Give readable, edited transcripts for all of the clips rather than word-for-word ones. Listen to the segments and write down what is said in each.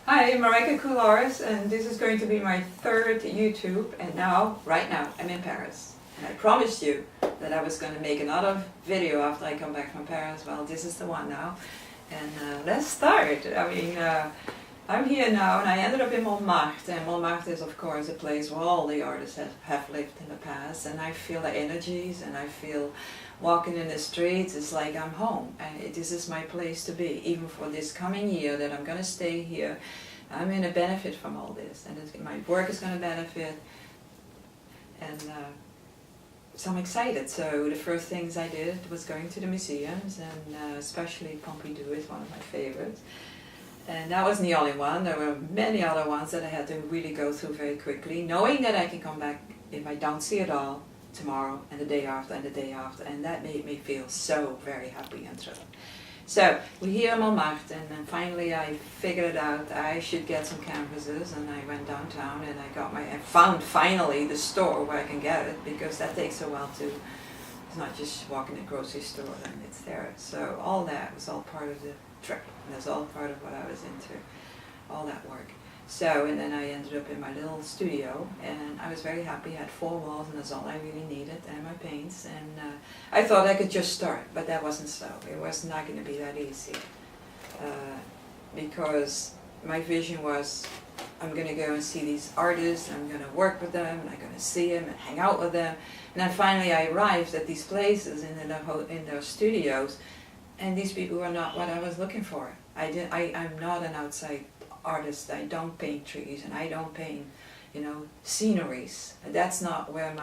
Hi, Marijke Coulars, and this is going to be my third YouTube, and right now, I'm in Paris. And I promised you that I was going to make another video after I come back from Paris. Well, this is the one now. And let's start. I'm here now, and I ended up in Montmartre, and Montmartre is of course a place where all the artists have lived in the past, and I feel the energies, and I feel walking in the streets, it's like I'm home, and this is my place to be, even for this coming year that I'm going to stay here. I'm going to benefit from all this, and my work is going to benefit, and so I'm excited. So the first things I did was going to the museums, and especially Pompidou is one of my favorites. And that wasn't the only one. There were many other ones that I had to really go through very quickly, knowing that I can come back if I don't see it all tomorrow and the day after and the day after, and that made me feel so very happy and thrilled. So we're here in Montmartre, and then finally I figured out I should get some canvases, and I went downtown and I found finally the store where I can get it, because that takes a while too. It's not just walking to a grocery store and it's there. So all that was all part of the trip, and that's all part of what I was into, all that work. So, and then I ended up in my little studio, and I was very happy. I had 4 walls, and that's all I really needed, and my paints, and I thought I could just start, but that wasn't so. It was not going to be that easy, because my vision was, I'm going to go and see these artists, I'm going to work with them, and I'm going to see them and hang out with them. And then finally I arrived at these places in their studios, and these people were not what I was looking for. I'm not an outside artist. I don't paint trees, and I don't paint, sceneries. That's not where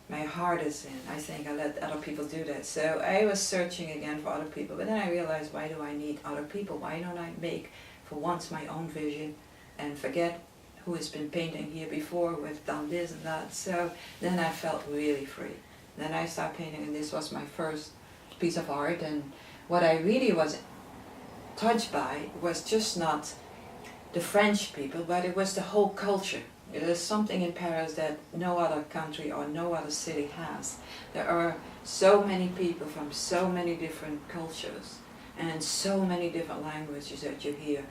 my heart is in. I think I let other people do that. So I was searching again for other people, but then I realized, why do I need other people? Why don't I make, for once, my own vision and forget who has been painting here before, who have done this and that. So then I felt really free. Then I started painting, and this was my first piece of art, and what I really was touched by was just not the French people, but it was the whole culture. There's something in Paris that no other country or no other city has. There are so many people from so many different cultures and so many different languages that you hear.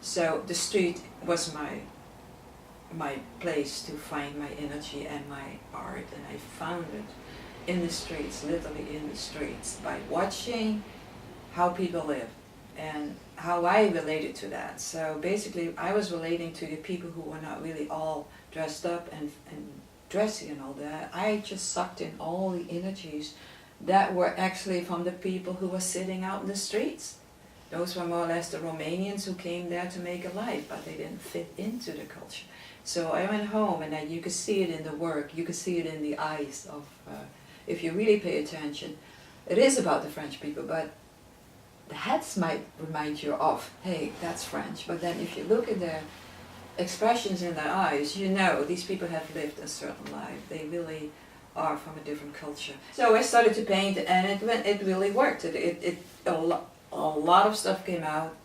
So the street was my place to find my energy and my art, and I found it in the streets, literally in the streets, by watching how people live and how I related to that. So basically I was relating to the people who were not really all dressed up and dressy and all that. I just sucked in all the energies that were actually from the people who were sitting out in the streets. Those were more or less the Romanians who came there to make a life, but they didn't fit into the culture. So I went home, and you could see it in the work, you could see it in the eyes of, if you really pay attention, it is about the French people, but the hats might remind you of, hey, that's French. But then if you look at their expressions in their eyes, these people have lived a certain life. They really are from a different culture. So I started to paint, and it really worked. A lot of stuff came out.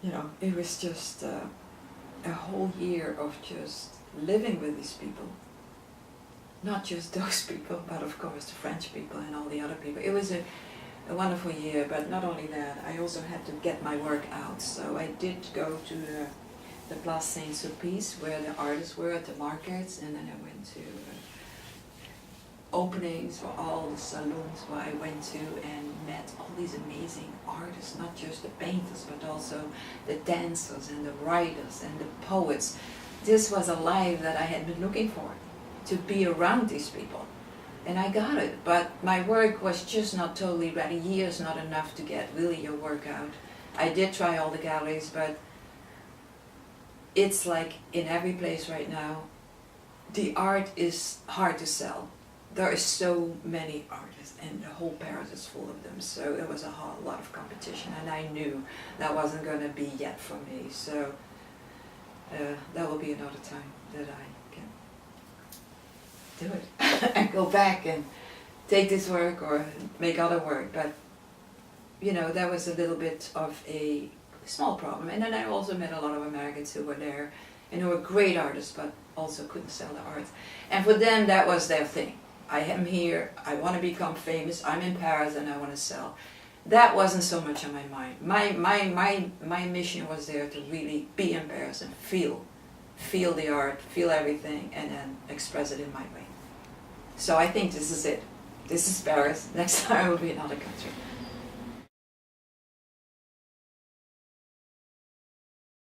It was just a whole year of just living with these people. Not just those people, but of course the French people and all the other people. It was a wonderful year, but not only that, I also had to get my work out. So I did go to the Place Saint-Sulpice, where the artists were at the markets, and then I went to openings for all the salons where I went to and met all these amazing artists, not just the painters, but also the dancers and the writers and the poets. This was a life that I had been looking for, to be around these people. And I got it, but my work was just not totally ready. Years not enough to get really your work out. I did try all the galleries, but it's like in every place right now, the art is hard to sell. There are so many artists, and the whole Paris is full of them, so there was a lot of competition, and I knew that wasn't going to be yet for me. So that will be another time that I can do it and go back and take this work or make other work. But that was a little bit of a small problem. And then I also met a lot of Americans who were there and who were great artists, but also couldn't sell their art. And for them, that was their thing. I am here, I want to become famous, I'm in Paris, and I want to sell. that wasn't so much on my mind. My mission was there to really be in Paris and feel the art, feel everything, and then express it in my way. So I think this is it. This is Paris. Next time will be another country.